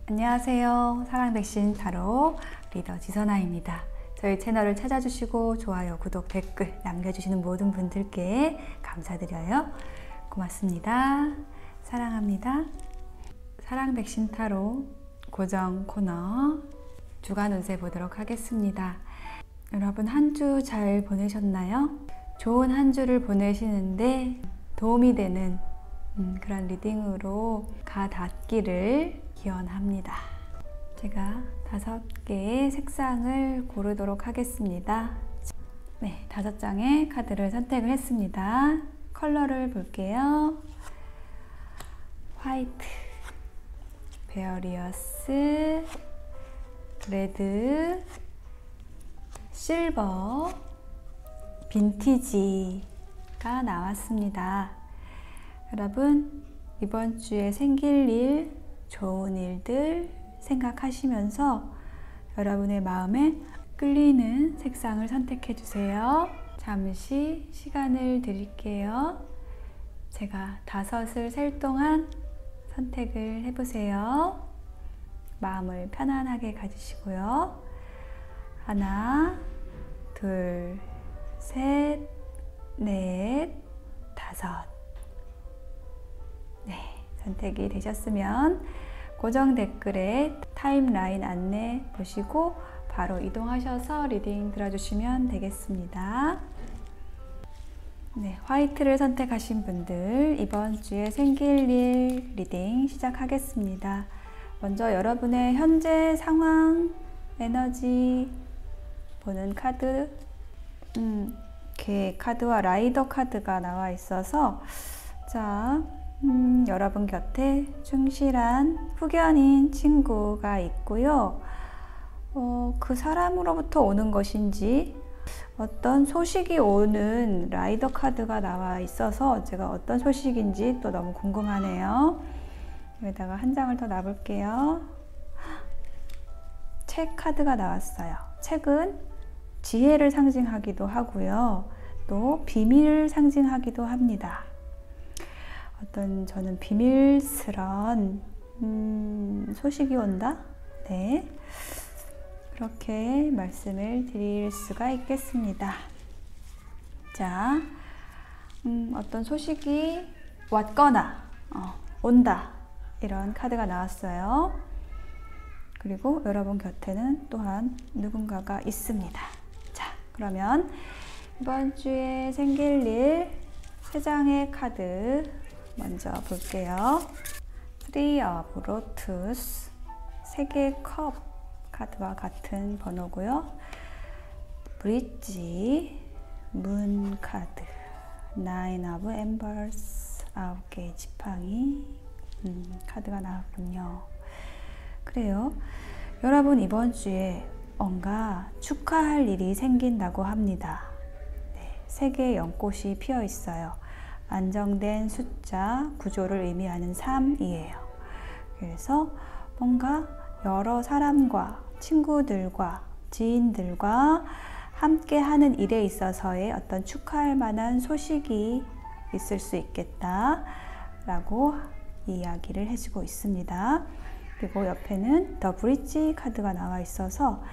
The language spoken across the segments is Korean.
안녕하세요. 사랑백신 타로 리더 지선아입니다. 저희 채널을 찾아주시고 좋아요, 구독, 댓글 남겨주시는 모든 분들께 감사드려요. 고맙습니다. 사랑합니다. 사랑백신 타로 고정 코너 주간 운세 보도록 하겠습니다. 여러분 한 주 잘 보내셨나요? 좋은 한 주를 보내시는데 도움이 되는 그런 리딩으로 가닿기를 기원합니다. 제가 5개의 색상을 고르도록 하겠습니다. 네, 5장의 카드를 선택을 했습니다. 컬러를 볼게요. 화이트, 베어리어스, 레드, 실버, 빈티지가 나왔습니다. 여러분 이번 주에 생길 일, 좋은 일들 생각하시면서 여러분의 마음에 끌리는 색상을 선택해 주세요. 잠시 시간을 드릴게요. 제가 5을 셀 동안 선택을 해보세요. 마음을 편안하게 가지시고요. 하나, 둘, 셋, 넷, 5. 네, 선택이 되셨으면 고정 댓글에 타임라인 안내 보시고 바로 이동하셔서 리딩 들어주시면 되겠습니다. 네, 화이트를 선택하신 분들 이번 주에 생길 일 리딩 시작하겠습니다. 먼저 여러분의 현재 상황, 에너지 보는 카드, 개 카드와 라이더 카드가 나와 있어서 자, 여러분 곁에 충실한 후견인 친구가 있고요. 그 사람으로부터 오는 것인지 어떤 소식이 오는 라이더 카드가 나와 있어서 제가 어떤 소식인지 또 너무 궁금하네요. 여기다가 한 장을 더 놔볼게요. 책 카드가 나왔어요. 책은 지혜를 상징하기도 하고요. 또 비밀을 상징하기도 합니다. 어떤 저는 비밀스러운 소식이 온다? 네, 그렇게 말씀을 드릴 수가 있겠습니다. 자, 어떤 소식이 왔거나 온다 이런 카드가 나왔어요. 그리고 여러분 곁에는 또한 누군가가 있습니다. 자, 그러면 이번 주에 생길 일 3장의 카드 먼저 볼게요. 3 of Lotus, 3개의 컵 카드와 같은 번호고요. 브릿지, 문 카드, 9 of Embers, 9개의 지팡이 카드가 나왔군요. 그래요. 여러분 이번 주에 뭔가 축하할 일이 생긴다고 합니다. 네, 3개의 연꽃이 피어 있어요. 안정된 숫자, 구조를 의미하는 3이에요. 그래서 뭔가 여러 사람과 친구들과 지인들과 함께 하는 일에 있어서의 어떤 축하할 만한 소식이 있을 수 있겠다 라고 이야기를 해주고 있습니다. 그리고 옆에는 더 브릿지 카드가 나와 있어서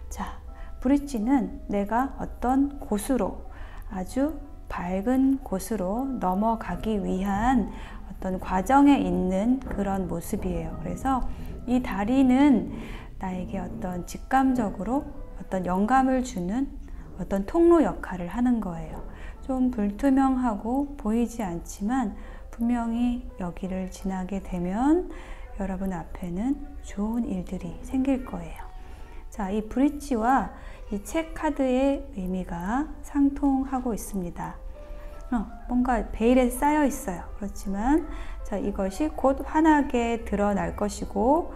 자, 브릿지는 내가 어떤 곳으로 아주 밝은 곳으로 넘어가기 위한 어떤 과정에 있는 그런 모습이에요. 그래서 이 다리는 나에게 어떤 직감적으로 어떤 영감을 주는 어떤 통로 역할을 하는 거예요. 좀 불투명하고 보이지 않지만 분명히 여기를 지나게 되면 여러분 앞에는 좋은 일들이 생길 거예요. 자, 이 브릿지와 이 책 카드의 의미가 상통하고 있습니다. 뭔가 베일에 쌓여 있어요. 그렇지만 자, 이것이 곧 환하게 드러날 것이고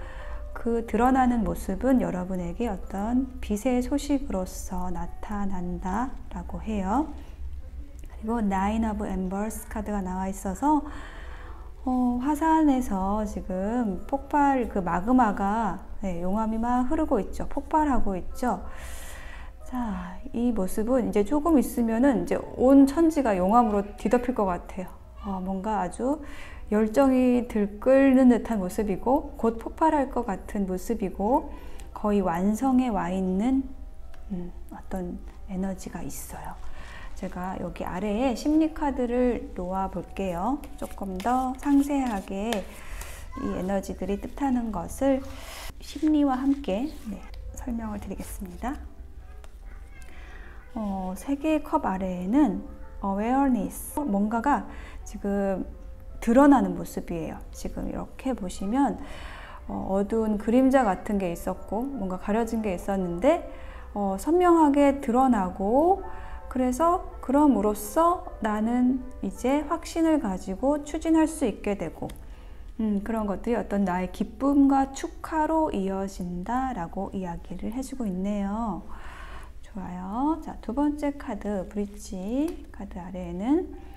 그 드러나는 모습은 여러분에게 어떤 빛의 소식으로서 나타난다 라고 해요. 그리고 9 of Embers 카드가 나와 있어서 화산에서 지금 폭발, 그 마그마가 용암이 막 흐르고 있죠. 폭발하고 있죠. 자, 이 모습은 이제 조금 있으면은 이제 온 천지가 용암으로 뒤덮일 것 같아요. 뭔가 아주 열정이 들끓는 듯한 모습이고 곧 폭발할 것 같은 모습이고 거의 완성에 와 있는 어떤 에너지가 있어요. 제가 여기 아래에 심리 카드를 놓아 볼게요. 조금 더 상세하게 이 에너지들이 뜻하는 것을 심리와 함께 설명을 드리겠습니다. 세 개의 컵 아래에는 awareness, 뭔가가 지금 드러나는 모습이에요. 지금 이렇게 보시면 어두운 그림자 같은 게 있었고 뭔가 가려진 게 있었는데 선명하게 드러나고, 그래서 그럼으로써 나는 이제 확신을 가지고 추진할 수 있게 되고 그런 것들이 어떤 나의 기쁨과 축하로 이어진다라고 이야기를 해주고 있네요. 좋아요. 자, 두 번째 카드, 브릿지 카드 아래에는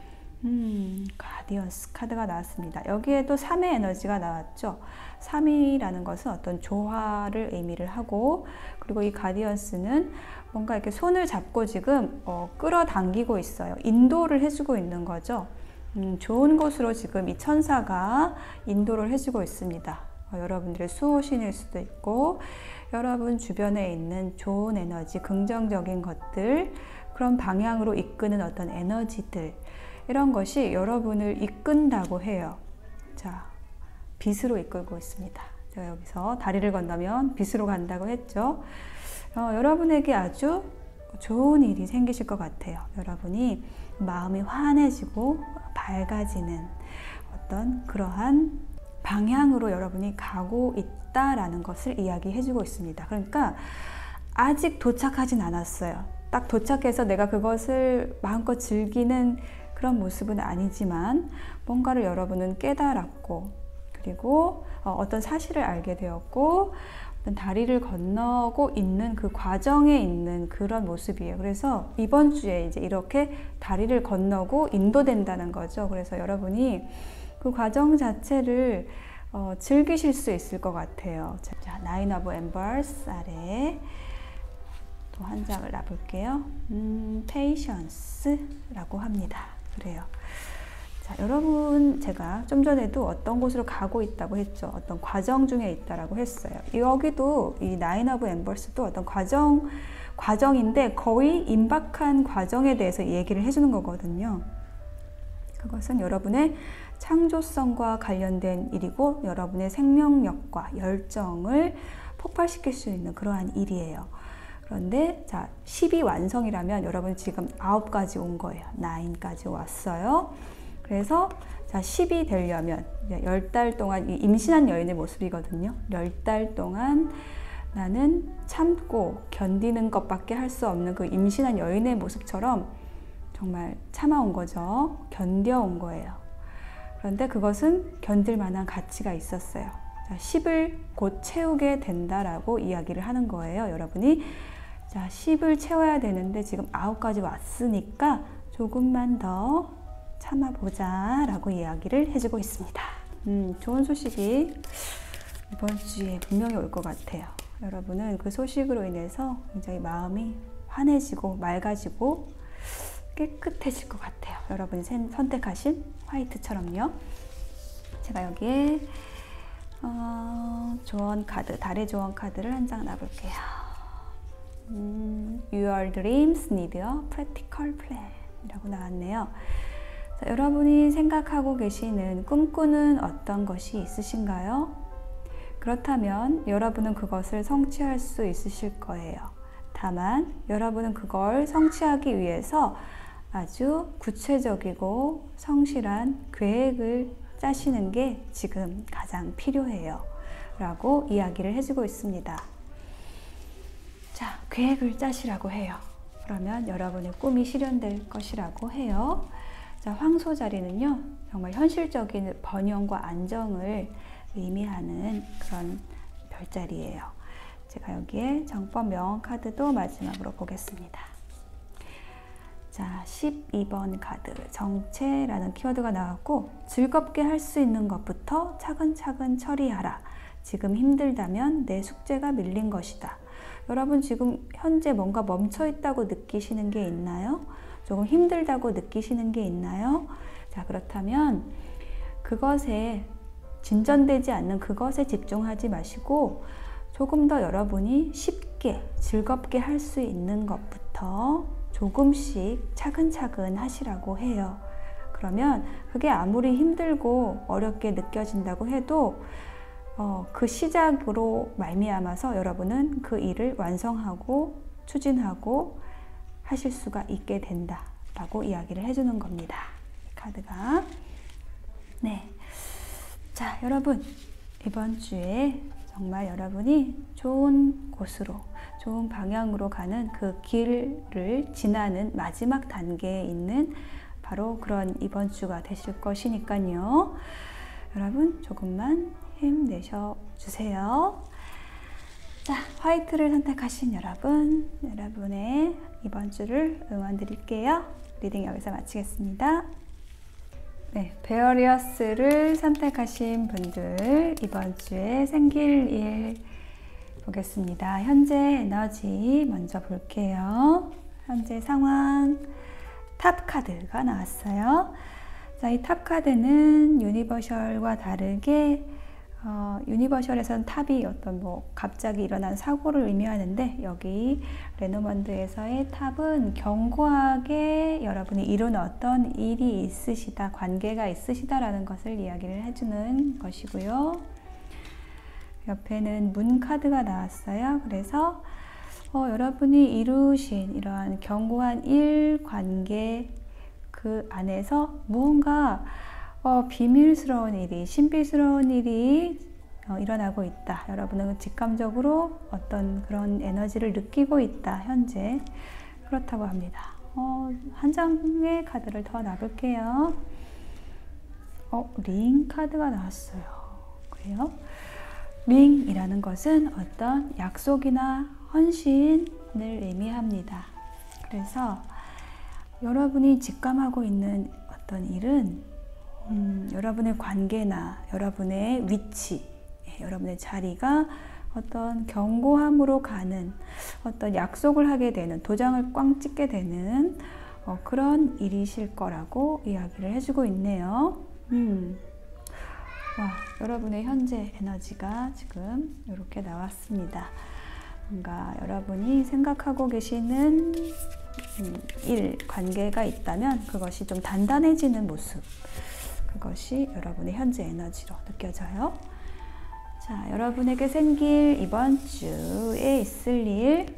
가디언스 카드가 나왔습니다. 여기에도 3의 에너지가 나왔죠. 3이라는 것은 어떤 조화를 의미를 하고, 그리고 이 가디언스는 뭔가 이렇게 손을 잡고 지금 끌어당기고 있어요. 인도를 해주고 있는 거죠. 좋은 곳으로 지금 이 천사가 인도를 해주고 있습니다. 여러분들의 수호신일 수도 있고, 여러분 주변에 있는 좋은 에너지, 긍정적인 것들, 그런 방향으로 이끄는 어떤 에너지들, 이런 것이 여러분을 이끈다고 해요. 자, 빛으로 이끌고 있습니다. 제가 여기서 다리를 건너면 빛으로 간다고 했죠. 여러분에게 아주 좋은 일이 생기실 것 같아요. 여러분이 마음이 환해지고 밝아지는 어떤 그러한 방향으로 여러분이 가고 있다라는 것을 이야기해주고 있습니다. 그러니까 아직 도착하진 않았어요. 딱 도착해서 내가 그것을 마음껏 즐기는 그런 모습은 아니지만 뭔가를 여러분은 깨달았고, 그리고 어떤 사실을 알게 되었고, 어떤 다리를 건너고 있는 그 과정에 있는 그런 모습이에요. 그래서 이번 주에 이제 이렇게 다리를 건너고 인도된다는 거죠. 그래서 여러분이 그 과정 자체를 즐기실 수 있을 것 같아요. 자, 나인 오브 엠버스 아래 또 한 장을 놔볼게요. 페이션스라고 합니다. 그래요. 자, 여러분, 제가 좀 전에도 어떤 곳으로 가고 있다고 했죠. 어떤 과정 중에 있다라고 했어요. 여기도 이 나인 오브 엠버스도 어떤 과정인데 거의 임박한 과정에 대해서 얘기를 해주는 거거든요. 그것은 여러분의 창조성과 관련된 일이고 여러분의 생명력과 열정을 폭발시킬 수 있는 그러한 일이에요. 그런데 자, 10이 완성이라면 여러분 지금 9까지 온 거예요. 9까지 왔어요. 그래서 자, 10이 되려면 10달 동안 임신한 여인의 모습이거든요. 10달 동안 나는 참고 견디는 것밖에 할 수 없는 그 임신한 여인의 모습처럼 정말 참아온 거죠. 견뎌온 거예요. 그런데 그것은 견딜 만한 가치가 있었어요. 자, 10을 곧 채우게 된다라고 이야기를 하는 거예요. 여러분이 자, 10을 채워야 되는데 지금 9까지 왔으니까 조금만 더 참아보자 라고 이야기를 해주고 있습니다. 좋은 소식이 이번 주에 분명히 올 것 같아요. 여러분은 그 소식으로 인해서 굉장히 마음이 환해지고 맑아지고 깨끗해질 것 같아요. 여러분이 선택하신 화이트처럼요. 제가 여기에 조언 카드, 달의 조언 카드를 한 장 놔볼게요. Your dreams need a practical plan 이라고 나왔네요. 자, 여러분이 생각하고 계시는 꿈꾸는 어떤 것이 있으신가요? 그렇다면 여러분은 그것을 성취할 수 있으실 거예요. 다만 여러분은 그걸 성취하기 위해서 아주 구체적이고 성실한 계획을 짜시는 게 지금 가장 필요해요. 라고 이야기를 해주고 있습니다. 자, 계획을 짜시라고 해요. 그러면 여러분의 꿈이 실현될 것이라고 해요. 자, 황소 자리는요, 정말 현실적인 번영과 안정을 의미하는 그런 별자리예요. 제가 여기에 정법 명언 카드도 마지막으로 보겠습니다. 자, 12번 카드, 정체라는 키워드가 나왔고, 즐겁게 할 수 있는 것부터 차근차근 처리하라. 지금 힘들다면 내 숙제가 밀린 것이다. 여러분 지금 현재 뭔가 멈춰 있다고 느끼시는 게 있나요? 조금 힘들다고 느끼시는 게 있나요? 자, 그렇다면 그것에 진전되지 않는 그것에 집중하지 마시고 조금 더 여러분이 쉽게 즐겁게 할 수 있는 것부터 조금씩 차근차근 하시라고 해요. 그러면 그게 아무리 힘들고 어렵게 느껴진다고 해도 그 시작으로 말미암아서 여러분은 그 일을 완성하고 추진하고 하실 수가 있게 된다 라고 이야기를 해주는 겁니다. 이 카드가. 네. 자, 여러분, 이번 주에 정말 여러분이 좋은 곳으로, 좋은 방향으로 가는 그 길을 지나는 마지막 단계에 있는 바로 그런 이번 주가 되실 것이니까요. 여러분, 조금만 힘내셔 주세요. 자, 화이트를 선택하신 여러분, 여러분의 이번 주를 응원 드릴게요. 리딩 여기서 마치겠습니다. 네, 베어리어스를 선택하신 분들, 이번 주에 생길 일 보겠습니다. 현재 에너지 먼저 볼게요. 현재 상황, 탑 카드가 나왔어요. 자, 이 탑 카드는 유니버셜과 다르게 유니버셜에서는 탑이 어떤 갑자기 일어난 사고를 의미하는데, 여기 레노먼드에서의 탑은 견고하게 여러분이 이룬 어떤 일이 있으시다, 관계가 있으시다라는 것을 이야기를 해주는 것이고요. 옆에는 문 카드가 나왔어요. 그래서 여러분이 이루신 이러한 견고한 일, 관계 그 안에서 무언가 비밀스러운 일이, 신비스러운 일이 일어나고 있다. 여러분은 직감적으로 어떤 그런 에너지를 느끼고 있다. 현재 그렇다고 합니다. 한 장의 카드를 더 놔볼게요. 링 카드가 나왔어요. 그래요? 링이라는 것은 어떤 약속이나 헌신을 의미합니다. 그래서 여러분이 직감하고 있는 어떤 일은 여러분의 관계나 여러분의 위치, 여러분의 자리가 어떤 견고함으로 가는, 어떤 약속을 하게 되는, 도장을 꽝 찍게 되는 그런 일이실 거라고 이야기를 해주고 있네요. 와, 여러분의 현재 에너지가 지금 이렇게 나왔습니다. 뭔가 여러분이 생각하고 계시는 일, 관계가 있다면 그것이 좀 단단해지는 모습, 그것이 여러분의 현재 에너지로 느껴져요. 자, 여러분에게 생길 이번 주에 있을 일,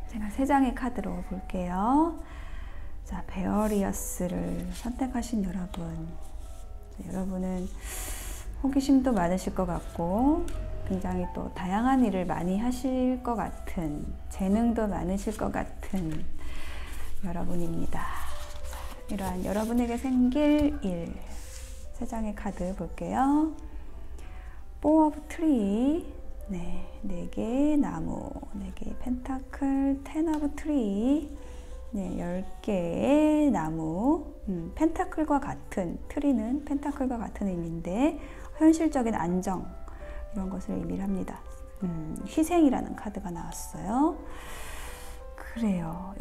제가 3장의 카드로 볼게요. 자, 베어리어스를 선택하신 여러분, 여러분은 호기심도 많으실 것 같고 굉장히 또 다양한 일을 많이 하실 것 같은, 재능도 많으실 것 같은 여러분입니다. 자, 이러한 여러분에게 생길 일, 3장의 카드 볼게요. 4 of Tree, 네, 4개의 나무, 4개의 펜타클, 10 of Tree, 네, 10개의 나무, 펜타클과 같은, 트리는 펜타클과 같은 의미인데 현실적인 안정, 이런 것을 의미를 합니다. 희생이라는 카드가 나왔어요. 그래요.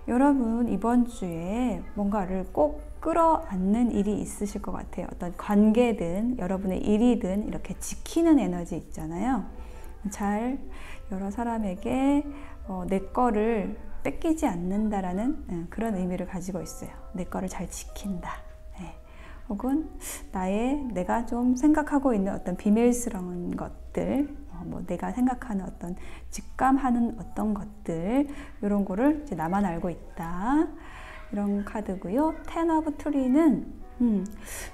여러분 이번 주에 뭔가를 꼭 끌어안는 일이 있으실 것 같아요. 어떤 관계든 여러분의 일이든 이렇게 지키는 에너지 있잖아요. 잘 여러 사람에게 내 거를 뺏기지 않는다라는 그런 의미를 가지고 있어요. 내 거를 잘 지킨다. 네. 혹은 내가 좀 생각하고 있는 어떤 비밀스러운 것들, 내가 생각하는 어떤 직감하는 어떤 것들, 이런 거를 이제 나만 알고 있다. 이런 카드고요. 10 of Tree는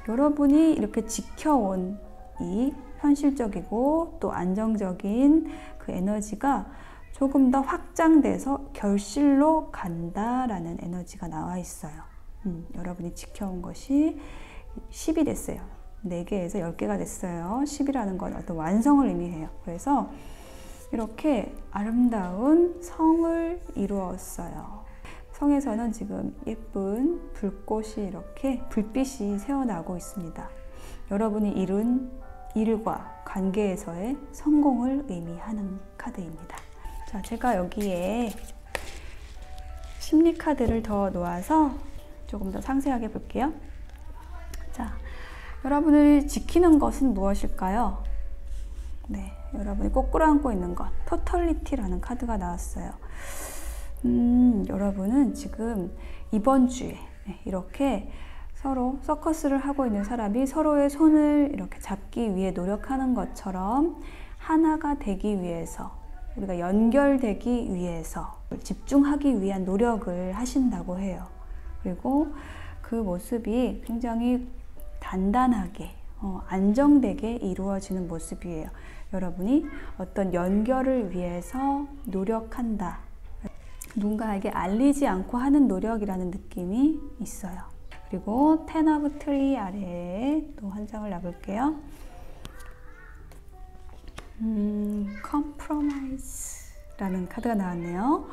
여러분이 이렇게 지켜온 이 현실적이고 또 안정적인 그 에너지가 조금 더 확장돼서 결실로 간다라는 에너지가 나와 있어요. 여러분이 지켜온 것이 10이 됐어요. 4개에서 10개가 됐어요. 10이라는 건 어떤 완성을 의미해요. 그래서 이렇게 아름다운 성을 이루었어요. 성에서는 지금 예쁜 불꽃이 이렇게 불빛이 새어나고 있습니다. 여러분이 이룬 일과 관계에서의 성공을 의미하는 카드입니다. 자, 제가 여기에 심리 카드를 더 놓아서 조금 더 상세하게 볼게요. 자, 여러분을 지키는 것은 무엇일까요? 네, 여러분이 꼭 끌어안고 있는 것, 토털리티라는 카드가 나왔어요. 여러분은 지금 이번 주에 이렇게 서로 서커스를 하고 있는 사람이 서로의 손을 이렇게 잡기 위해 노력하는 것처럼 하나가 되기 위해서, 우리가 연결되기 위해서 집중하기 위한 노력을 하신다고 해요. 그리고 그 모습이 굉장히 단단하게 안정되게 이루어지는 모습이에요. 여러분이 어떤 연결을 위해서 노력한다, 누군가에게 알리지 않고 하는 노력이라는 느낌이 있어요. 그리고 텐 오브 트리 아래에 또 한 장을 놔볼게요. 컴프로마이즈라는 카드가 나왔네요.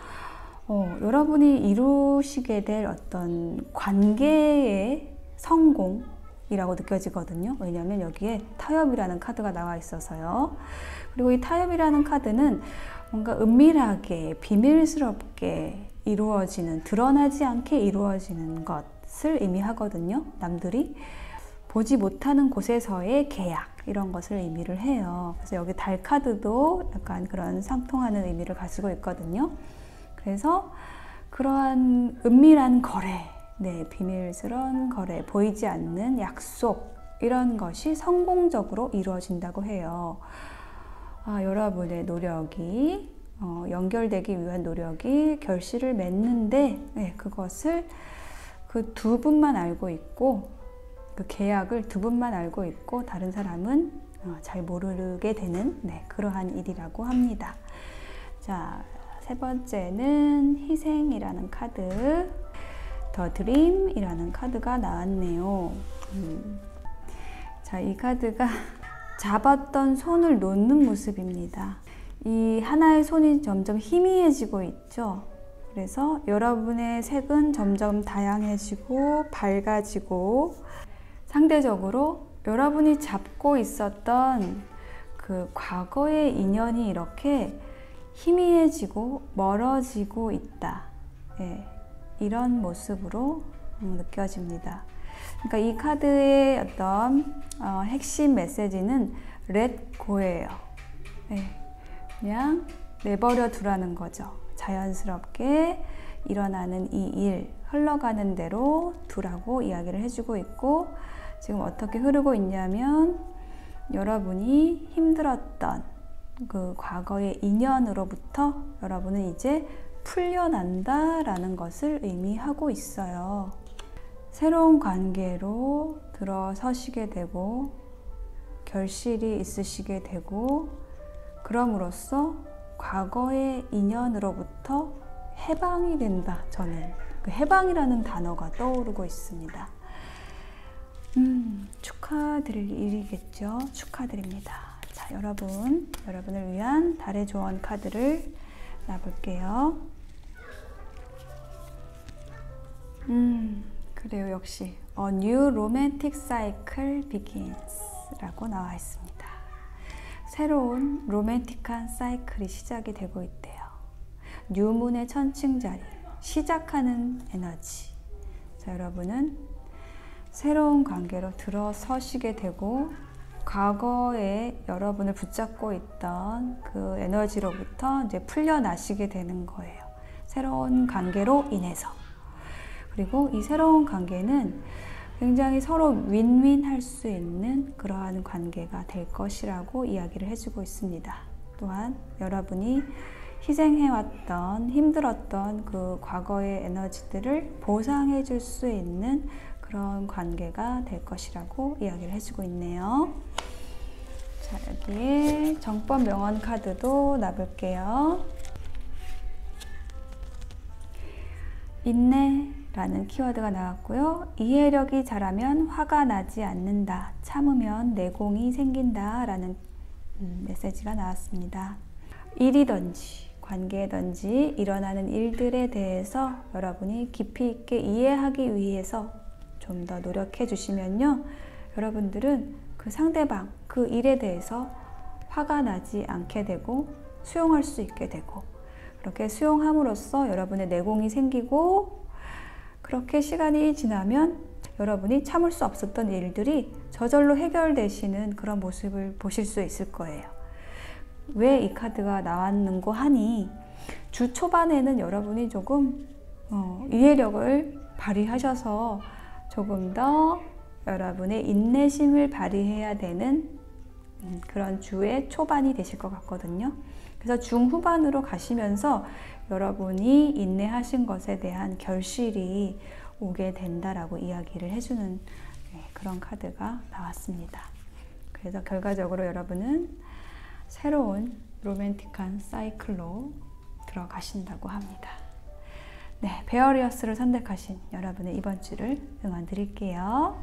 여러분이 이루시게 될 어떤 관계의 성공이라고 느껴지거든요. 왜냐하면 여기에 타협이라는 카드가 나와 있어서요. 그리고 이 타협이라는 카드는 뭔가 은밀하게 비밀스럽게 이루어지는, 드러나지 않게 이루어지는 것을 의미하거든요. 남들이 보지 못하는 곳에서의 계약, 이런 것을 의미를 해요. 그래서 여기 달 카드도 약간 그런 상통하는 의미를 가지고 있거든요. 그래서 그러한 은밀한 거래, 비밀스러운 거래, 보이지 않는 약속, 이런 것이 성공적으로 이루어진다고 해요. 여러분의 노력이, 연결되기 위한 노력이 결실을 맺는데, 그것을 그 두 분만 알고 있고, 그 계약을 두 분만 알고 있고 다른 사람은 잘 모르게 되는 그러한 일이라고 합니다. 자, 세 번째는 희생이라는 카드, 더 드림이라는 카드가 나왔네요. 자, 이 카드가 잡았던 손을 놓는 모습입니다. 이 하나의 손이 점점 희미해지고 있죠. 그래서 여러분의 색은 점점 다양해지고 밝아지고, 상대적으로 여러분이 잡고 있었던 그 과거의 인연이 이렇게 희미해지고 멀어지고 있다. 이런 모습으로 느껴집니다. 그러니까 이 카드의 어떤 핵심 메시지는 let go예요. 그냥 내버려 두라는 거죠. 자연스럽게 일어나는 이 일, 흘러가는 대로 두라고 이야기를 해주고 있고, 지금 어떻게 흐르고 있냐면 여러분이 힘들었던 그 과거의 인연으로부터 여러분은 이제 풀려난다라는 것을 의미하고 있어요. 새로운 관계로 들어서시게 되고 결실이 있으시게 되고, 그럼으로써 과거의 인연으로부터 해방이 된다. 저는 그 해방이라는 단어가 떠오르고 있습니다. 축하드릴 일이겠죠. 축하드립니다. 자, 여러분을 위한 달의 조언 카드를 놔볼게요. 그래요. 역시 A New Romantic Cycle Begins 라고 나와 있습니다. 새로운 로맨틱한 사이클이 시작이 되고 있대요. 뉴문의 천칭자리, 시작하는 에너지. 자, 여러분은 새로운 관계로 들어서시게 되고, 과거에 여러분을 붙잡고 있던 그 에너지로부터 이제 풀려나시게 되는 거예요. 새로운 관계로 인해서. 그리고 이 새로운 관계는 굉장히 서로 윈윈 할 수 있는 그러한 관계가 될 것이라고 이야기를 해주고 있습니다. 또한 여러분이 희생해왔던, 힘들었던 그 과거의 에너지들을 보상해 줄 수 있는 그런 관계가 될 것이라고 이야기를 해주고 있네요. 자, 여기에 정법 명언 카드도 놔볼게요. 인내라는 키워드가 나왔고요. 이해력이 자라면 화가 나지 않는다. 참으면 내공이 생긴다. 라는 메시지가 나왔습니다. 일이든지 관계든지 일어나는 일들에 대해서 여러분이 깊이 있게 이해하기 위해서 좀 더 노력해 주시면요, 여러분들은 그 상대방, 그 일에 대해서 화가 나지 않게 되고 수용할 수 있게 되고, 그렇게 수용함으로써 여러분의 내공이 생기고, 그렇게 시간이 지나면 여러분이 참을 수 없었던 일들이 저절로 해결되시는 그런 모습을 보실 수 있을 거예요. 왜 이 카드가 나왔는고 하니, 주 초반에는 여러분이 조금 이해력을 발휘하셔서 조금 더 여러분의 인내심을 발휘해야 되는 그런 주의 초반이 되실 것 같거든요. 그래서 중후반으로 가시면서 여러분이 인내하신 것에 대한 결실이 오게 된다라고 이야기를 해주는 그런 카드가 나왔습니다. 그래서 결과적으로 여러분은 새로운 로맨틱한 사이클로 들어가신다고 합니다. 네, 베어리어스를 선택하신 여러분의 이번 주를 응원 드릴게요.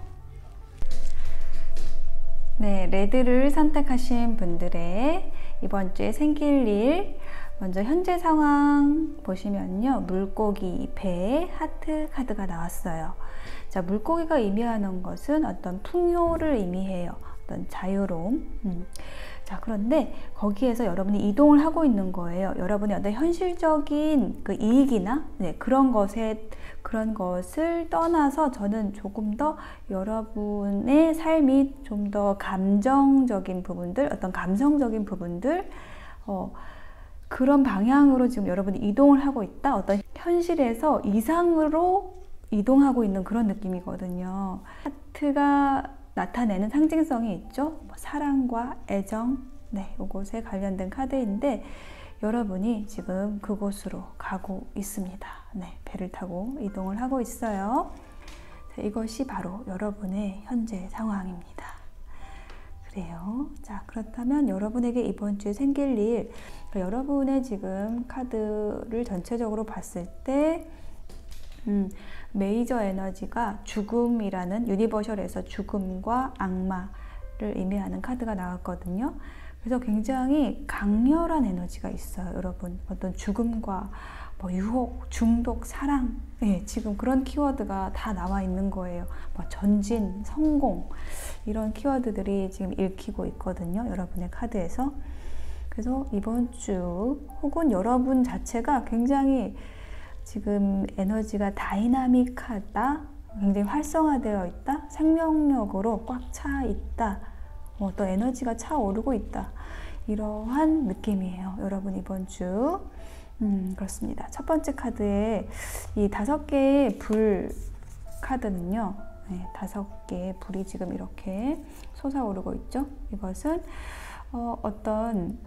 네, 레드를 선택하신 분들의 이번 주에 생길 일, 먼저 현재 상황 보시면요, 물고기, 배, 하트 카드가 나왔어요. 자, 물고기가 의미하는 것은 어떤 풍요를 의미해요. 어떤 자유로움. 자, 그런데 거기에서 여러분이 이동을 하고 있는 거예요. 여러분의 어떤 현실적인 그 이익이나 그런 것을 떠나서 저는 조금 더 여러분의 삶이 좀 더 감정적인 부분들, 어떤 감성적인 부분들, 그런 방향으로 지금 여러분이 이동을 하고 있다. 어떤 현실에서 이상으로 이동하고 있는 그런 느낌이거든요. 하트가 나타내는 상징성이 있죠. 사랑과 애정, 이것에 관련된 카드인데 여러분이 지금 그곳으로 가고 있습니다. 배를 타고 이동을 하고 있어요. 자, 이것이 바로 여러분의 현재 상황입니다. 그래요. 자, 그렇다면 여러분에게 이번 주에 생길 일, 여러분의 지금 카드를 전체적으로 봤을 때 메이저 에너지가 죽음이라는, 유니버셜에서 죽음과 악마를 의미하는 카드가 나왔거든요. 그래서 굉장히 강렬한 에너지가 있어요, 여러분. 어떤 죽음과 유혹, 중독, 사랑, 지금 그런 키워드가 다 나와 있는 거예요. 전진, 성공, 이런 키워드들이 지금 읽히고 있거든요, 여러분의 카드에서. 그래서 이번 주 혹은 여러분 자체가 굉장히 지금 에너지가 다이나믹하다, 굉장히 활성화되어 있다, 생명력으로 꽉 차 있다, 또 에너지가 차오르고 있다, 이러한 느낌이에요, 여러분 이번 주. 그렇습니다. 첫 번째 카드에 이 5개의 불 카드는요, 5개의 불이 지금 이렇게 솟아오르고 있죠. 이것은 어떤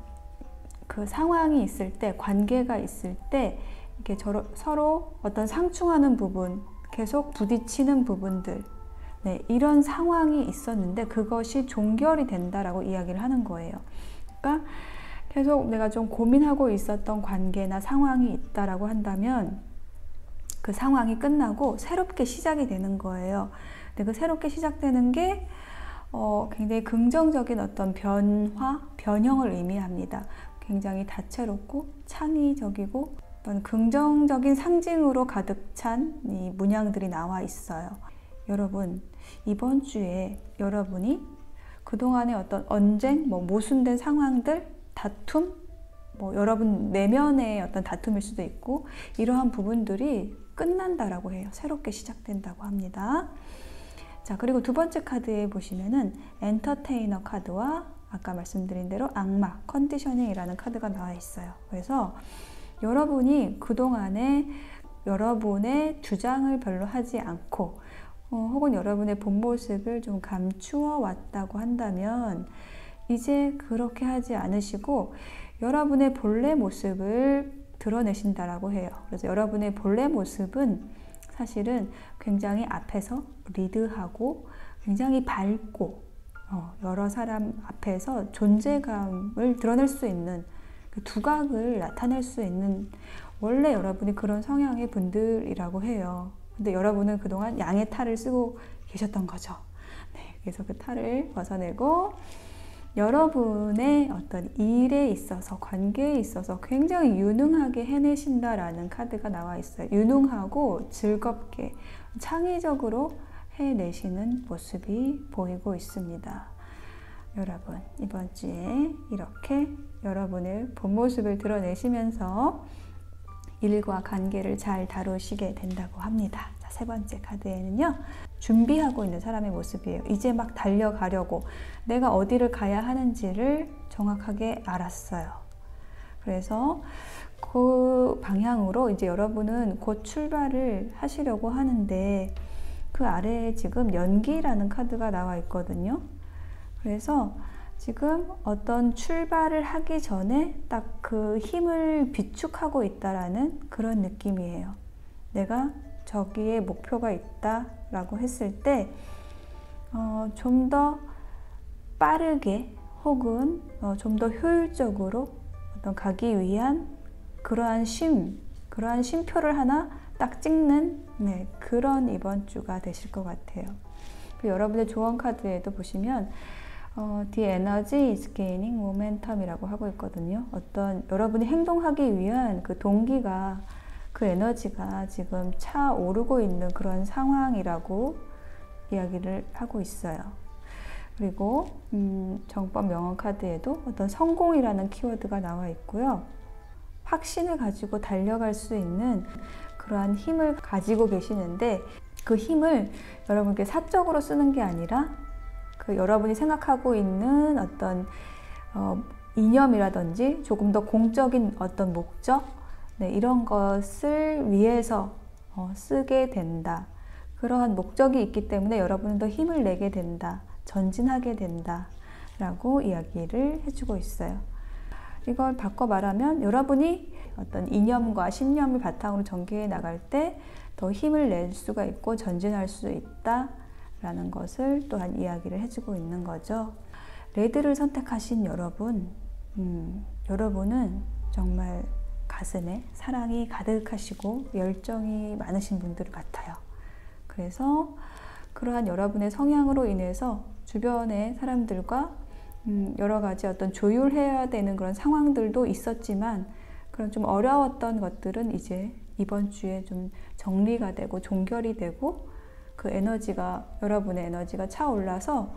그 상황이 있을 때, 관계가 있을 때 이렇게 서로 어떤 상충하는 부분, 계속 부딪히는 부분들, 이런 상황이 있었는데 그것이 종결이 된다라고 이야기를 하는 거예요. 그러니까 계속 내가 좀 고민하고 있었던 관계나 상황이 있다라고 한다면 그 상황이 끝나고 새롭게 시작이 되는 거예요. 근데 그 새롭게 시작되는 게 굉장히 긍정적인 어떤 변화, 변형을 의미합니다. 굉장히 다채롭고 창의적이고 어떤 긍정적인 상징으로 가득 찬 이 문양들이 나와 있어요. 여러분, 이번 주에 여러분이 그동안의 어떤 언쟁, 모순된 상황들, 다툼, 여러분 내면의 어떤 다툼일 수도 있고, 이러한 부분들이 끝난다라고 해요. 새롭게 시작된다고 합니다. 자, 그리고 두 번째 카드에 보시면은 엔터테이너 카드와 아까 말씀드린 대로 악마, 컨디셔닝이라는 카드가 나와 있어요. 그래서 여러분이 그동안에 여러분의 주장을 별로 하지 않고 혹은 여러분의 본 모습을 좀 감추어 왔다고 한다면 이제 그렇게 하지 않으시고 여러분의 본래 모습을 드러내신다라고 해요. 그래서 여러분의 본래 모습은 사실은 굉장히 앞에서 리드하고 굉장히 밝고 여러 사람 앞에서 존재감을 드러낼 수 있는 그 두각을 나타낼 수 있는, 원래 여러분이 그런 성향의 분들이라고 해요. 근데 여러분은 그동안 양의 탈을 쓰고 계셨던 거죠. 그래서 그 탈을 벗어내고 여러분의 어떤 일에 있어서, 관계에 있어서 굉장히 유능하게 해내신다라는 카드가 나와 있어요. 유능하고 즐겁게, 창의적으로 해내시는 모습이 보이고 있습니다. 여러분, 이번 주에 이렇게 여러분의 본 모습을 드러내시면서 일과 관계를 잘 다루시게 된다고 합니다. 자, 세 번째 카드에는요, 준비하고 있는 사람의 모습이에요. 이제 막 달려가려고, 내가 어디를 가야 하는지를 정확하게 알았어요. 그래서 그 방향으로 이제 여러분은 곧 출발을 하시려고 하는데, 그 아래에 지금 연기라는 카드가 나와 있거든요. 그래서 지금 어떤 출발을 하기 전에 딱 그 힘을 비축하고 있다라는 그런 느낌이에요. 내가 저기에 목표가 있다라고 했을 때 좀 더 빠르게 혹은 좀 더 효율적으로 어떤 가기 위한 그러한 쉼표를 하나 딱 찍는 그런 이번 주가 되실 것 같아요. 여러분의 조언 카드에도 보시면 The energy is gaining momentum이라고 하고 있거든요. 어떤 여러분이 행동하기 위한 그 동기가, 그 에너지가 지금 차오르고 있는 그런 상황이라고 이야기를 하고 있어요. 그리고 정법 명언 카드에도 어떤 성공이라는 키워드가 나와 있고요. 확신을 가지고 달려갈 수 있는 그러한 힘을 가지고 계시는데, 그 힘을 여러분께 사적으로 쓰는 게 아니라 그 여러분이 생각하고 있는 어떤 이념이라든지 조금 더 공적인 어떤 목적, 이런 것을 위해서 쓰게 된다. 그러한 목적이 있기 때문에 여러분은 더 힘을 내게 된다. 전진하게 된다. 라고 이야기를 해주고 있어요. 이걸 바꿔 말하면 여러분이 어떤 이념과 신념을 바탕으로 전개해 나갈 때 더 힘을 낼 수가 있고 전진할 수 있다 라는 것을 또한 이야기를 해주고 있는 거죠. 레드를 선택하신 여러분, 여러분은 정말 가슴에 사랑이 가득하시고 열정이 많으신 분들 같아요. 그래서 그러한 여러분의 성향으로 인해서 주변의 사람들과 여러 가지 어떤 조율해야 되는 그런 상황들도 있었지만, 그런 좀 어려웠던 것들은 이제 이번 주에 좀 정리가 되고 종결이 되고, 그 에너지가, 여러분의 에너지가 차올라서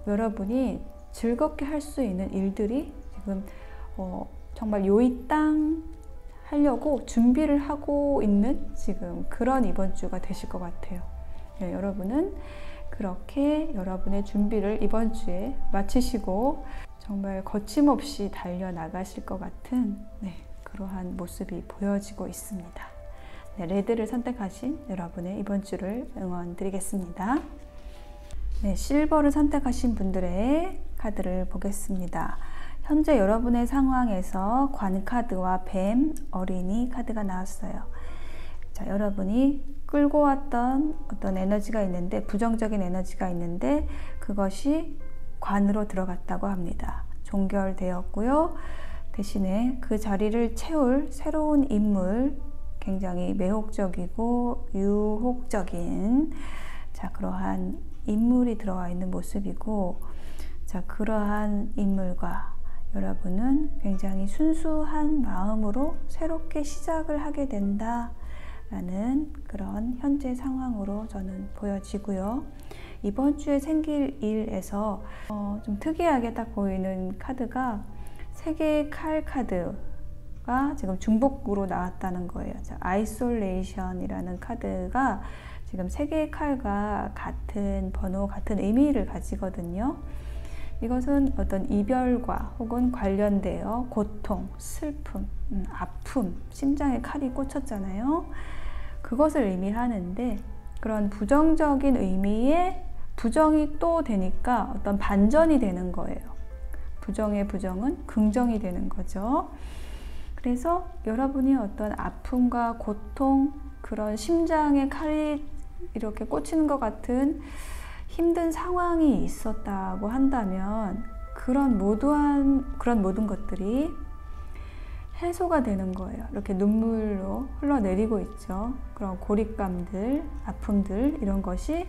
여러분이 즐겁게 할 수 있는 일들이 지금 정말 요이땅 하려고 준비를 하고 있는 지금 그런 이번 주가 되실 것 같아요. 네, 여러분은 그렇게 여러분의 준비를 이번 주에 마치시고 정말 거침없이 달려나가실 것 같은 그러한 모습이 보여지고 있습니다. 네, 레드를 선택하신 여러분의 이번 주를 응원드리겠습니다. 네, 실버를 선택하신 분들의 카드를 보겠습니다. 현재 여러분의 상황에서 관 카드와 뱀, 어린이 카드가 나왔어요. 자, 여러분이 끌고 왔던 어떤 에너지가 있는데, 부정적인 에너지가 있는데 그것이 관으로 들어갔다고 합니다. 종결되었고요. 대신에 그 자리를 채울 새로운 인물, 굉장히 매혹적이고 유혹적인 그러한 인물이 들어와 있는 모습이고, 그러한 인물과 여러분은 굉장히 순수한 마음으로 새롭게 시작을 하게 된다라는 그런 현재 상황으로 저는 보여지고요. 이번 주에 생길 일에서 좀 특이하게 딱 보이는 카드가 세 개의 칼 카드가 지금 중복으로 나왔다는 거예요. 아이솔레이션이라는 카드가 지금 세 개의 칼과 같은 번호, 같은 의미를 가지거든요. 이것은 어떤 이별과 혹은 관련되어 고통, 슬픔, 아픔, 심장에 칼이 꽂혔잖아요. 그것을 의미하는데, 그런 부정적인 의미에 부정이 또 되니까 어떤 반전이 되는 거예요. 부정의 부정은 긍정이 되는 거죠. 그래서 여러분이 어떤 아픔과 고통, 그런 심장에 칼이 이렇게 꽂히는 것 같은 힘든 상황이 있었다고 한다면, 그런 모든 것들이 해소가 되는 거예요. 이렇게 눈물로 흘러내리고 있죠. 그런 고립감들, 아픔들, 이런 것이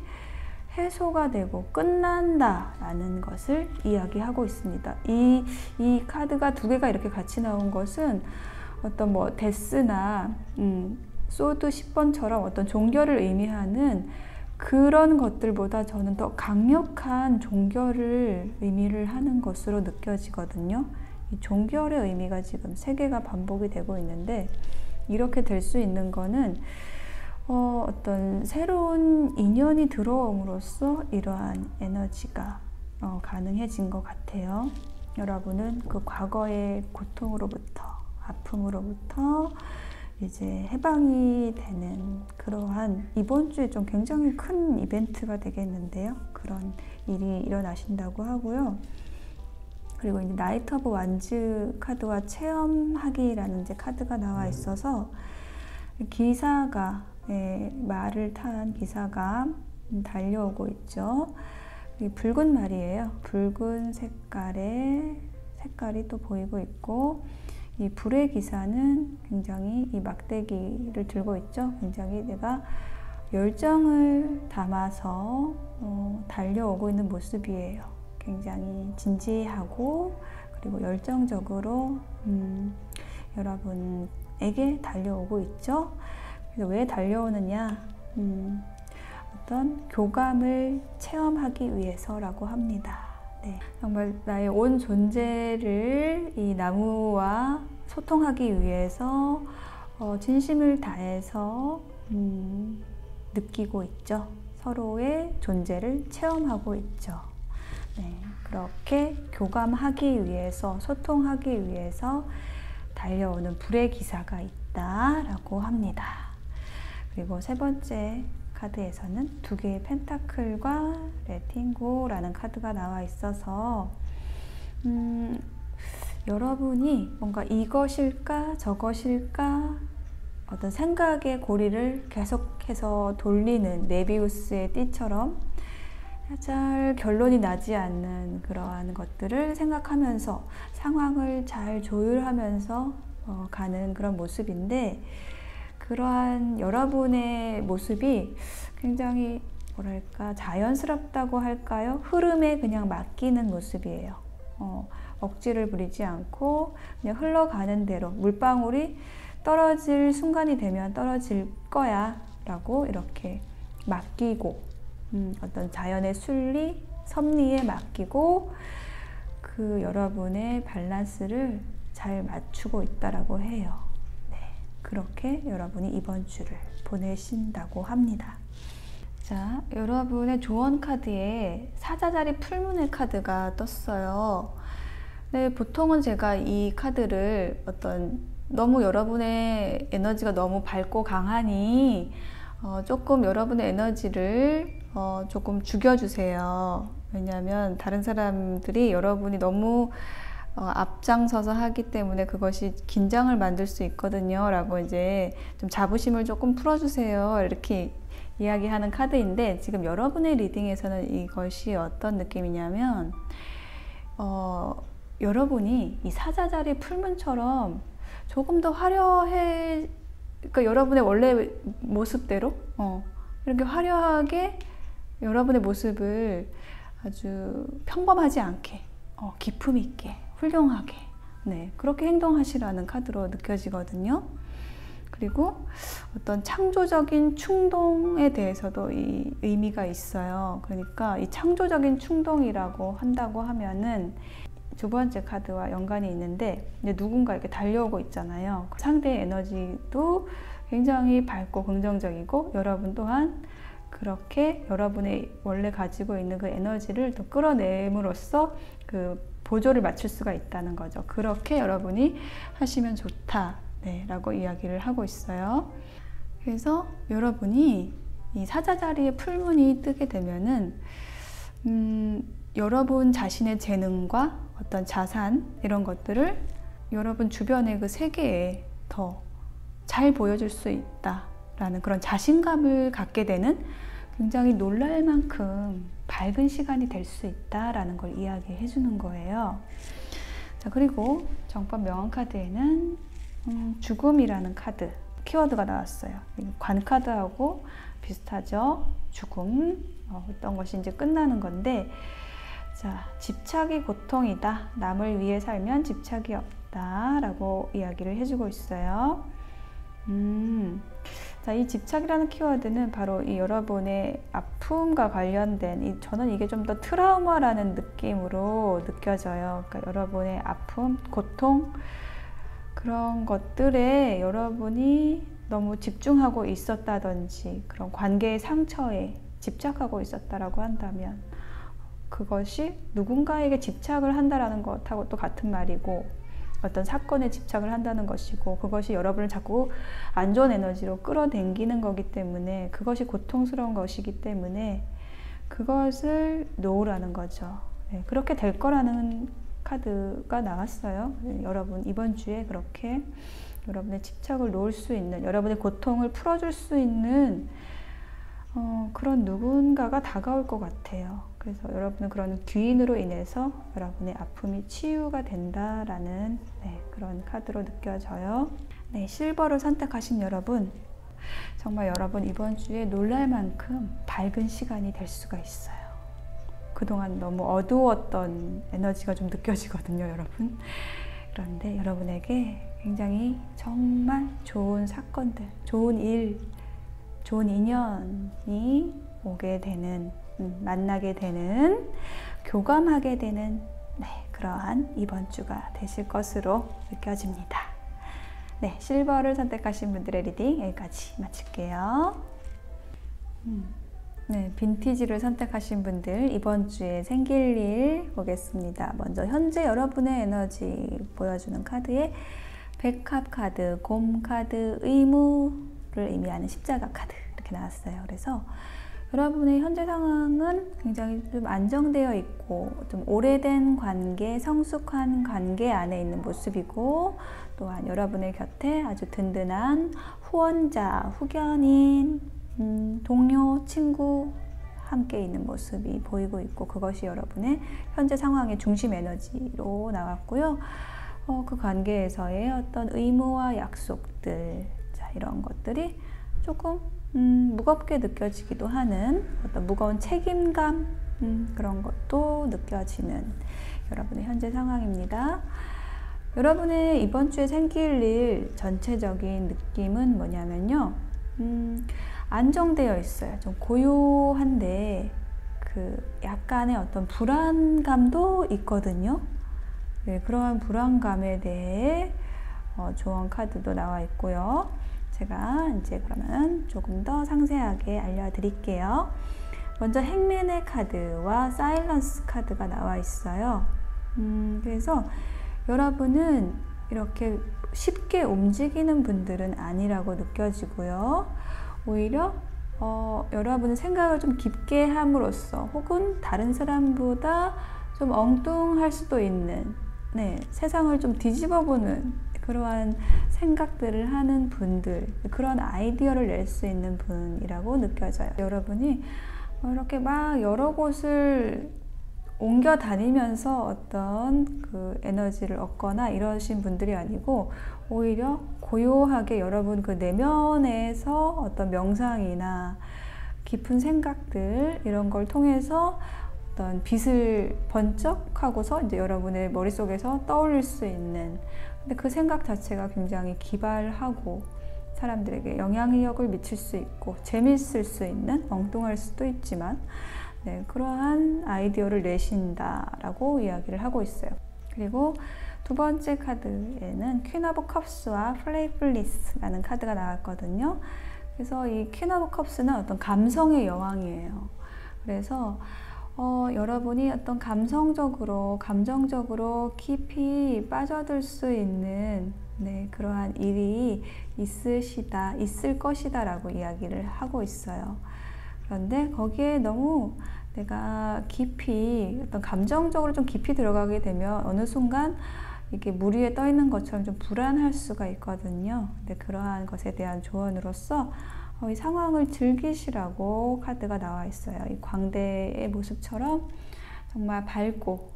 해소가 되고 끝난다라는 것을 이야기하고 있습니다. 이 카드가 두 개가 이렇게 같이 나온 것은 어떤 데스나 소드 10번처럼 어떤 종결을 의미하는 그런 것들보다 저는 더 강력한 종결을 의미를 하는 것으로 느껴지거든요. 이 종결의 의미가 지금 세 개가 반복이 되고 있는데, 이렇게 될 수 있는 거는 어떤 새로운 인연이 들어옴으로써 이러한 에너지가 가능해진 것 같아요. 여러분은 그 과거의 고통으로부터, 아픔으로부터 이제 해방이 되는 그러한 이번 주에 좀 굉장히 큰 이벤트가 되겠는데요. 그런 일이 일어나신다고 하고요. 그리고 이제 나이트 오브 완즈 카드와 체험하기라는 이제 카드가 나와 있어서 기사가 말을 탄 기사가 달려오고 있죠. 붉은 말이에요. 붉은 색깔이 또 보이고 있고, 이 불의 기사는 굉장히 이 막대기를 들고 있죠. 굉장히 내가 열정을 담아서 달려오고 있는 모습이에요. 굉장히 진지하고 그리고 열정적으로 여러분에게 달려오고 있죠. 그래서 왜 달려오느냐? 어떤 교감을 체험하기 위해서라고 합니다. 네, 정말 나의 온 존재를 이 나무와 소통하기 위해서 진심을 다해서 느끼고 있죠. 서로의 존재를 체험하고 있죠. 네, 그렇게 교감하기 위해서, 소통하기 위해서 달려오는 불의 기사가 있다라고 합니다. 그리고 세 번째 카드에서는 두 개의 펜타클과 레팅고라는 카드가 나와 있어서 여러분이 뭔가 이것일까 저것일까 어떤 생각의 고리를 계속해서 돌리는 메비우스의 띠처럼 잘 결론이 나지 않는 그러한 것들을 생각하면서 상황을 잘 조율하면서 가는 그런 모습인데, 그러한 여러분의 모습이 굉장히 뭐랄까 자연스럽다고 할까요? 흐름에 그냥 맡기는 모습이에요. 억지를 부리지 않고 그냥 흘러가는 대로 물방울이 떨어질 순간이 되면 떨어질 거야 라고 이렇게 맡기고 어떤 자연의 순리, 섭리에 맡기고 그 여러분의 밸런스를 잘 맞추고 있다라고 해요. 그렇게 여러분이 이번 주를 보내신다고 합니다. 자, 여러분의 조언 카드에 사자자리 풀문의 카드가 떴어요. 네, 보통은 제가 이 카드를 너무 여러분의 에너지가 너무 밝고 강하니 조금 여러분의 에너지를 조금 죽여주세요. 왜냐하면 다른 사람들이 여러분이 너무 앞장서서 하기 때문에 그것이 긴장을 만들 수 있거든요 라고 이제 좀 자부심을 조금 풀어주세요 이렇게 이야기하는 카드인데, 지금 여러분의 리딩에서는 이것이 어떤 느낌이냐면 여러분이 이 사자자리 풀문처럼 조금 더 화려해, 그러니까 여러분의 원래 모습대로 이렇게 화려하게 여러분의 모습을 아주 평범하지 않게 기품 있게 훌륭하게 그렇게 행동하시라는 카드로 느껴지거든요. 그리고 어떤 창조적인 충동에 대해서도 이 의미가 있어요. 그러니까 이 창조적인 충동이라고 한다고 하면은 두 번째 카드와 연관이 있는데, 이제 누군가 이렇게 달려오고 있잖아요. 상대의 에너지도 굉장히 밝고 긍정적이고 여러분 또한 그렇게 여러분의 원래 가지고 있는 그 에너지를 더 끌어내므로써 그 보조를 맞출 수가 있다는 거죠. 그렇게 여러분이 하시면 좋다 라고 이야기를 하고 있어요. 그래서 여러분이 이 사자자리에 풀문이 뜨게 되면은 여러분 자신의 재능과 어떤 자산 이런 것들을 여러분 주변의 그 세계에 더 잘 보여줄 수 있다라는 그런 자신감을 갖게 되는 굉장히 놀랄 만큼 밝은 시간이 될 수 있다라는 걸 이야기해 주는 거예요. 자, 그리고 정법 명언 카드에는 죽음이라는 카드 키워드가 나왔어요. 관 카드하고 비슷하죠. 죽음, 어떤 것이 이제 끝나는 건데, 자, 집착이 고통이다. 남을 위해 살면 집착이 없다 라고 이야기를 해주고 있어요. 자, 이 집착이라는 키워드는 바로 이 여러분의 아픔과 관련된, 저는 이게 좀 더 트라우마라는 느낌으로 느껴져요. 그러니까 여러분의 아픔, 고통, 그런 것들에 여러분이 너무 집중하고 있었다든지 그런 관계의 상처에 집착하고 있었다라고 한다면 그것이 누군가에게 집착을 한다라는 것하고 또 같은 말이고 어떤 사건에 집착을 한다는 것이고 그것이 여러분을 자꾸 안 좋은 에너지로 끌어당기는 거기 때문에 그것이 고통스러운 것이기 때문에 그것을 놓으라는 거죠. 네, 그렇게 될 거라는 카드가 나왔어요. 네, 여러분 이번 주에 그렇게 여러분의 집착을 놓을 수 있는 여러분의 고통을 풀어줄 수 있는 그런 누군가가 다가올 것 같아요. 그래서 여러분은 그런 귀인으로 인해서 여러분의 아픔이 치유가 된다라는 그런 카드로 느껴져요. 네, 실버를 선택하신 여러분, 정말 여러분 이번 주에 놀랄 만큼 밝은 시간이 될 수가 있어요. 그동안 너무 어두웠던 에너지가 좀 느껴지거든요, 여러분. 그런데 여러분에게 굉장히 정말 좋은 사건들, 좋은 일, 좋은 인연이 오게 되는, 만나게 되는, 교감하게 되는 그러한 이번 주가 되실 것으로 느껴집니다. 네, 실버를 선택하신 분들의 리딩 여기까지 마칠게요. 네, 빈티지를 선택하신 분들 이번 주에 생길 일 보겠습니다. 먼저 현재 여러분의 에너지 보여주는 카드에 백합 카드, 곰 카드, 의무를 의미하는 십자가 카드 이렇게 나왔어요. 그래서 여러분의 현재 상황은 굉장히 좀 안정되어 있고 좀 오래된 관계, 성숙한 관계 안에 있는 모습이고 또한 여러분의 곁에 아주 든든한 후원자, 후견인, 동료, 친구 함께 있는 모습이 보이고 있고 그것이 여러분의 현재 상황의 중심 에너지로 나왔고요. 그 관계에서의 어떤 의무와 약속들, 자, 이런 것들이 조금 무겁게 느껴지기도 하는 어떤 무거운 책임감 그런 것도 느껴지는 여러분의 현재 상황입니다. 여러분의 이번 주에 생길 일 전체적인 느낌은 뭐냐면요. 안정되어 있어요. 좀 고요한데 그 약간의 어떤 불안감도 있거든요. 네, 그러한 불안감에 대해 조언 카드도 나와 있고요. 제가 이제 그러면 조금 더 상세하게 알려드릴게요. 먼저 행맨의 카드와 사일런스 카드가 나와 있어요. 그래서 여러분은 이렇게 쉽게 움직이는 분들은 아니라고 느껴지고요. 오히려 여러분은 생각을 좀 깊게 함으로써 혹은 다른 사람보다 좀 엉뚱할 수도 있는 세상을 좀 뒤집어보는 그러한 생각들을 하는 분들, 그런 아이디어를 낼 수 있는 분이라고 느껴져요. 여러분이 이렇게 막 여러 곳을 옮겨 다니면서 어떤 그 에너지를 얻거나 이러신 분들이 아니고 오히려 고요하게 여러분 그 내면에서 어떤 명상이나 깊은 생각들 이런 걸 통해서 어떤 빛을 번쩍하고서 이제 여러분의 머릿속에서 떠올릴 수 있는 근데 그 생각 자체가 굉장히 기발하고 사람들에게 영향력을 미칠 수 있고 재밌을 수 있는 엉뚱할 수도 있지만 그러한 아이디어를 내신다라고 이야기를 하고 있어요. 그리고 두 번째 카드에는 퀸 오브 컵스와 플레이풀리스라는 카드가 나왔거든요. 그래서 이 퀸 오브 컵스는 어떤 감성의 여왕이에요. 그래서 여러분이 어떤 감정적으로 깊이 빠져들 수 있는 그러한 일이 있을 것이다 라고 이야기를 하고 있어요. 그런데 거기에 너무 내가 깊이 어떤 감정적으로 좀 깊이 들어가게 되면 어느 순간 이게 물 위에 떠 있는 것처럼 좀 불안할 수가 있거든요. 근데 그러한 것에 대한 조언으로서 이 상황을 즐기시라고 카드가 나와 있어요. 이 광대의 모습처럼 정말 밝고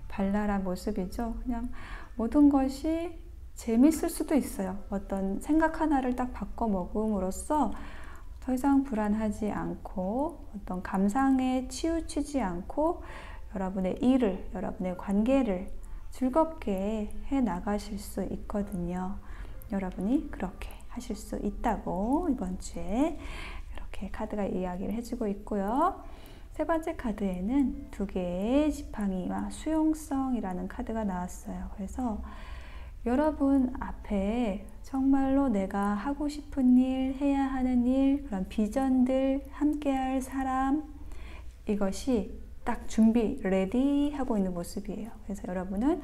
발랄한 모습이죠. 그냥 모든 것이 재밌을 수도 있어요. 어떤 생각 하나를 딱 바꿔 먹음으로써 더 이상 불안하지 않고 어떤 감상에 치우치지 않고 여러분의 일을, 여러분의 관계를 즐겁게 해 나가실 수 있거든요. 여러분이 그렇게 하실 수 있다고 이번 주에 이렇게 카드가 이야기를 해주고 있고요. 세 번째 카드에는 두 개의 지팡이와 수용성이라는 카드가 나왔어요. 그래서 여러분 앞에 정말로 내가 하고 싶은 일, 해야 하는 일, 그런 비전들, 함께할 사람, 이것이 딱 준비, 레디 하고 있는 모습이에요. 그래서 여러분은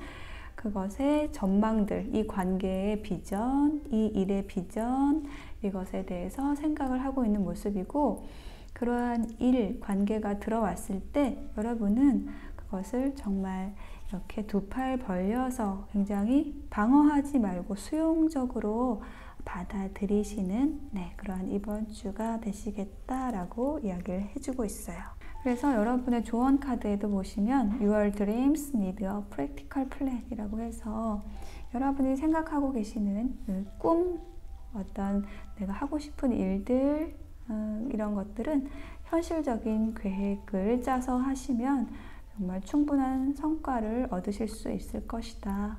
그것의 전망들, 이 관계의 비전, 이 일의 비전, 이것에 대해서 생각을 하고 있는 모습이고, 그러한 일, 관계가 들어왔을 때 여러분은 그것을 정말 이렇게 두 팔 벌려서 굉장히 방어하지 말고 수용적으로 받아들이시는 그러한 이번 주가 되시겠다라고 이야기를 해주고 있어요. 그래서 여러분의 조언 카드에도 보시면 Your dreams need a practical plan 이라고 해서 여러분이 생각하고 계시는 꿈, 어떤 내가 하고 싶은 일들, 이런 것들은 현실적인 계획을 짜서 하시면 정말 충분한 성과를 얻으실 수 있을 것이다.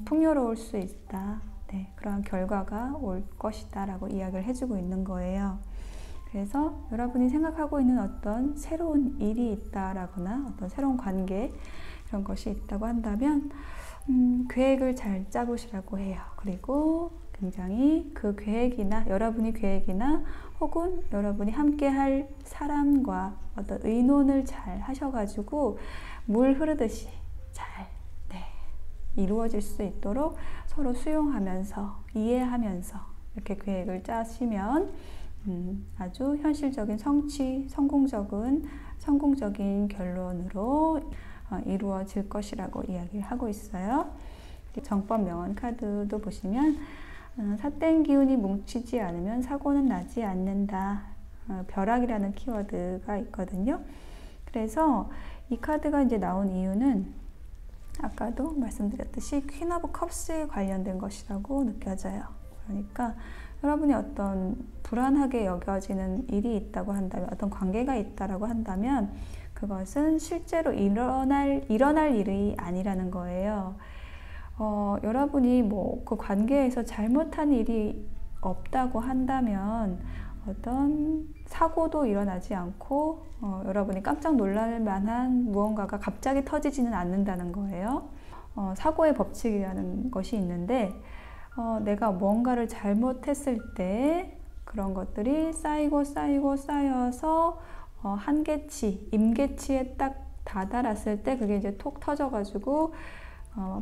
풍요로울 수 있다. 그러한 결과가 올 것이다 라고 이야기를 해주고 있는 거예요. 그래서 여러분이 생각하고 있는 어떤 새로운 일이 있다라거나 어떤 새로운 관계 이런 것이 있다고 한다면 계획을 잘 짜보시라고 해요. 그리고 굉장히 그 계획이나 여러분이 계획이나 혹은 여러분이 함께 할 사람과 어떤 의논을 잘 하셔가지고 물 흐르듯이 잘 이루어질 수 있도록 서로 수용하면서 이해하면서 이렇게 계획을 짜시면 아주 현실적인 성취, 성공적인 결론으로 이루어질 것이라고 이야기를 하고 있어요. 정법 명언 카드도 보시면 삿된 기운이 뭉치지 않으면 사고는 나지 않는다. 벼락이라는 키워드가 있거든요. 그래서 이 카드가 이제 나온 이유는 아까도 말씀드렸듯이 퀸 오브 컵스에 관련된 것이라고 느껴져요. 그러니까 여러분이 어떤 불안하게 여겨지는 일이 있다고 한다면, 어떤 관계가 있다라고 한다면 그것은 실제로 일어날 일이 아니라는 거예요. 여러분이 뭐 그 관계에서 잘못한 일이 없다고 한다면 어떤 사고도 일어나지 않고 여러분이 깜짝 놀랄 만한 무언가가 갑자기 터지지는 않는다는 거예요. 사고의 법칙이라는 것이 있는데 내가 뭔가를 잘못했을 때 그런 것들이 쌓여서 한계치, 임계치에 딱 다다랐을 때 그게 이제 톡 터져가지고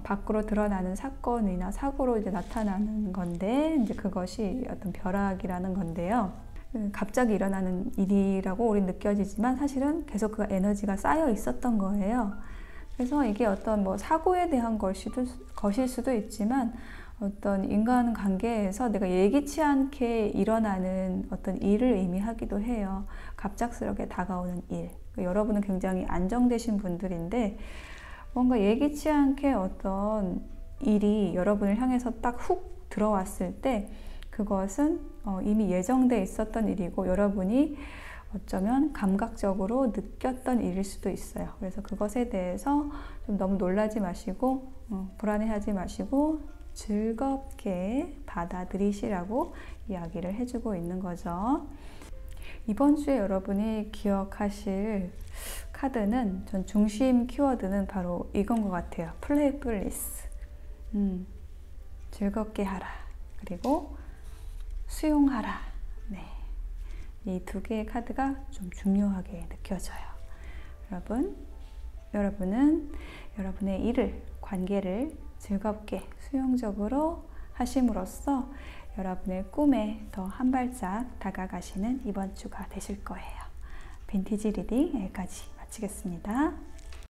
밖으로 드러나는 사건이나 사고로 이제 나타나는 건데 이제 그것이 어떤 벼락이라는 건데요. 갑자기 일어나는 일이라고 우린 느껴지지만 사실은 계속 그 에너지가 쌓여 있었던 거예요. 그래서 이게 어떤 뭐 사고에 대한 것일 수도 있지만 어떤 인간 관계에서 내가 예기치 않게 일어나는 어떤 일을 의미하기도 해요. 갑작스럽게 다가오는 일. 여러분은 굉장히 안정되신 분들인데 뭔가 예기치 않게 어떤 일이 여러분을 향해서 딱 훅 들어왔을 때 그것은 이미 예정돼 있었던 일이고 여러분이 어쩌면 감각적으로 느꼈던 일일 수도 있어요. 그래서 그것에 대해서 좀 너무 놀라지 마시고 불안해하지 마시고 즐겁게 받아들이시라고 이야기를 해주고 있는 거죠. 이번 주에 여러분이 기억하실 카드는 전 중심 키워드는 바로 이건 것 같아요. 플레이풀리스. 즐겁게 하라. 그리고 수용하라. 이 두 개의 카드가 좀 중요하게 느껴져요. 여러분은 여러분의 일을, 관계를 즐겁게 수용적으로 하심으로써 여러분의 꿈에 더 한 발짝 다가가시는 이번 주가 되실 거예요. 빈티지 리딩 여기까지 마치겠습니다.